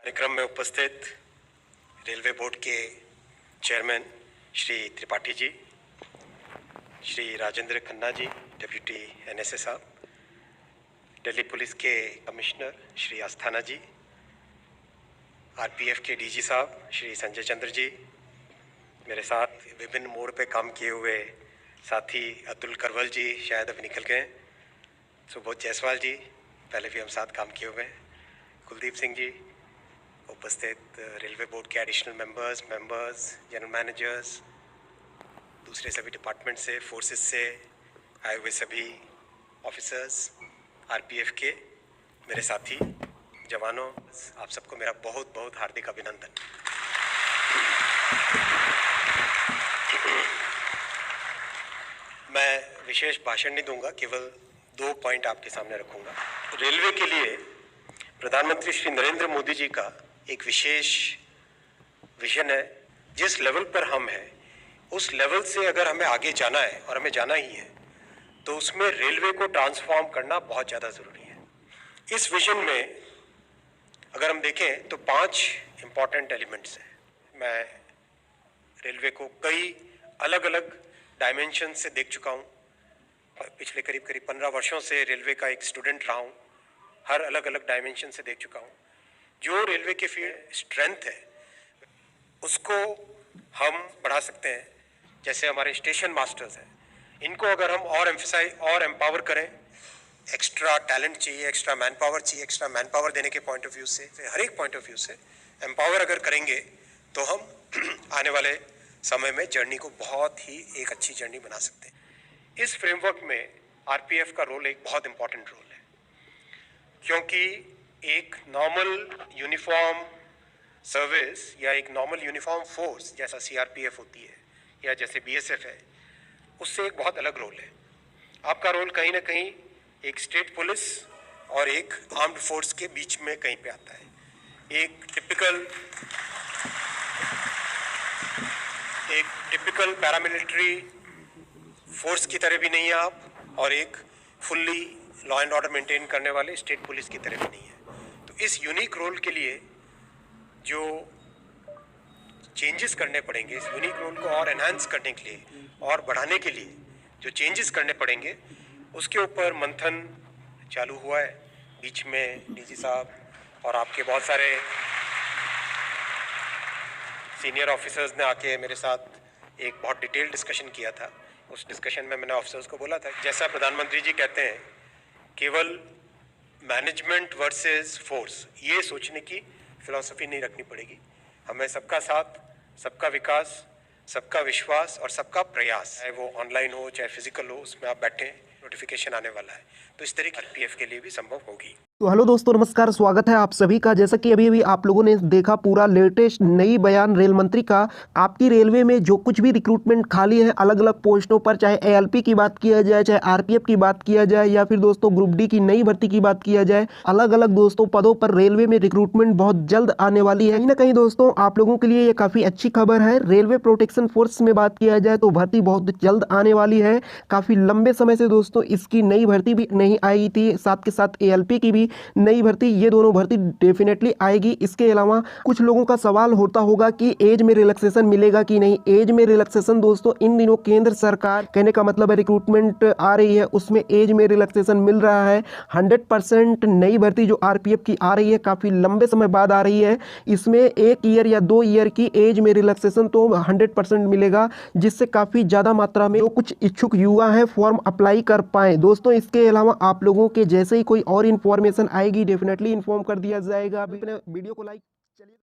कार्यक्रम में उपस्थित रेलवे बोर्ड के chairman Shri Tripathi ji, Shri Rajendra Khanna ji deputy NSA साहब, दिल्ली पुलिस के कमिश्नर श्री अस्थाना जी, आरपीएफ के डीजी साहब श्री संजय चंद्र जी, मेरे साथ विभिन्न मोड़ पे काम किए हुए साथी अतुल करवल जी शायद अभी निकल गए, सुबोध जायसवाल जी पहले भी हम साथ काम किए हुए हैं, कुलदीप सिंह जी, उपस्थित रेलवे बोर्ड के एडिशनल मेंबर्स, जनरल मैनेजर्स, दूसरे सभी डिपार्टमेंट से, फोर्सेस से आए हुए सभी ऑफिसर्स, आरपीएफ के मेरे साथी जवानों, आप सबको मेरा बहुत बहुत हार्दिक अभिनंदन। मैं विशेष भाषण नहीं दूंगा, केवल 2 पॉइंट आपके सामने रखूंगा। रेलवे के लिए प्रधानमंत्री श्री नरेंद्र मोदी जी का एक विशेष विजन है। जिस लेवल पर हम हैं उस लेवल से अगर हमें आगे जाना है, और हमें जाना ही है, तो उसमें रेलवे को ट्रांसफॉर्म करना बहुत ज़्यादा ज़रूरी है। इस विजन में अगर हम देखें तो 5 इम्पॉर्टेंट एलिमेंट्स हैं। मैं रेलवे को कई अलग अलग डायमेंशन से देख चुका हूँ। पिछले करीब 15 वर्षों से रेलवे का एक स्टूडेंट रहा हूँ। हर अलग अलग डायमेंशन से देख चुका हूँ। जो रेलवे के फील्ड स्ट्रेंथ है उसको हम बढ़ा सकते हैं। जैसे हमारे स्टेशन मास्टर्स हैं, इनको अगर हम और एम्पावर करें, एक्स्ट्रा टैलेंट चाहिए, एक्स्ट्रा मैन पावर चाहिए, एक्स्ट्रा मैन पावर देने के पॉइंट ऑफ व्यू से, हर एक पॉइंट ऑफ व्यू से एम्पावर अगर करेंगे तो हम आने वाले समय में जर्नी को बहुत ही एक अच्छी जर्नी बना सकते हैं। इस फ्रेमवर्क में आरपीएफ का रोल एक बहुत इंपॉर्टेंट रोल है, क्योंकि एक नॉर्मल यूनिफॉर्म सर्विस या एक नॉर्मल यूनिफॉर्म फोर्स जैसा सीआरपीएफ होती है या जैसे बीएसएफ है, उससे एक बहुत अलग रोल है। आपका रोल कहीं ना कहीं एक स्टेट पुलिस और एक आर्म्ड फोर्स के बीच में कहीं पे आता है। एक टिपिकल पैरामिलिट्री फोर्स की तरह भी नहीं है आप, और एक fully law and order maintain करने वाले स्टेट पुलिस की तरह भी नहीं है। तो इस यूनिक रोल के लिए जो चेंजेस करने पड़ेंगे, इस यूनिक रोल को और एनहांस करने के लिए और बढ़ाने के लिए जो चेंजेस करने पड़ेंगे, उसके ऊपर मंथन चालू हुआ है। बीच में डीजी साहब और आपके बहुत सारे सीनियर ऑफिसर्स ने आके मेरे साथ एक बहुत डिटेल डिस्कशन किया था। उस डिस्कशन में मैंने ऑफिसर्स को बोला था, जैसा प्रधानमंत्री जी कहते हैं, केवल मैनेजमेंट वर्सेस फोर्स, ये सोचने की फिलॉसफी नहीं रखनी पड़ेगी। हमें सबका साथ, सबका विकास, सबका विश्वास और सबका प्रयास, चाहे वो ऑनलाइन हो चाहे फिजिकल हो, उसमें आप बैठें, नोटिफिकेशन आने वाला है, तो इस तरीके आरपीएफ के लिए भी संभव होगी। तो हेलो दोस्तों, नमस्कार, स्वागत है आप सभी का। जैसा कि अभी आप लोगों ने देखा पूरा लेटेस्ट नई बयान रेल मंत्री का, आपकी रेलवे में जो कुछ भी रिक्रूटमेंट खाली है अलग अलग पोस्टों पर, चाहे एएलपी की बात किया जाए, चाहे आरपीएफ की बात किया जाए, या फिर दोस्तों ग्रुप डी की नई भर्ती की बात किया जाए, अलग अलग दोस्तों पदों पर रेलवे में रिक्रूटमेंट बहुत जल्द आने वाली है। कहीं ना कहीं दोस्तों आप लोगों के लिए ये काफी अच्छी खबर है। रेलवे प्रोटेक्शन फोर्स में बात किया जाए तो भर्ती बहुत जल्द आने वाली है। काफी लंबे समय से दोस्तों इसकी नई भर्ती भी नहीं आई थी, साथ के साथ एएलपी की भी नई भर्ती, ये दोनों भर्ती डेफिनेटली आएगी। इसके अलावा कुछ लोगों का सवाल होता होगा कि एज में रिलैक्सेशन मिलेगा कि नहीं। एज में रिलैक्सेशन दोस्तों इन दिनों केंद्र सरकार, कहने का मतलब है रिक्रूटमेंट आ रही है, उसमें एज में रिलैक्सेशन मिल रहा है। 100% नई भर्ती जो आरपीएफ की आ रही है, काफी लंबे समय बाद आ रही है। इसमें 1 ईयर या 2 ईयर की एज में रिलैक्सेशन तो 100% मिलेगा, जिससे काफी ज्यादा मात्रा में जो कुछ इच्छुक युवा है फॉर्म अप्लाई कर पाए। दोस्तों इसके अलावा आप लोगों के जैसे ही कोई और इन्फॉर्मेशन आएगी डेफिनेटली इन्फॉर्म कर दिया जाएगा। अभी अपने वीडियो को लाइक, चलिए।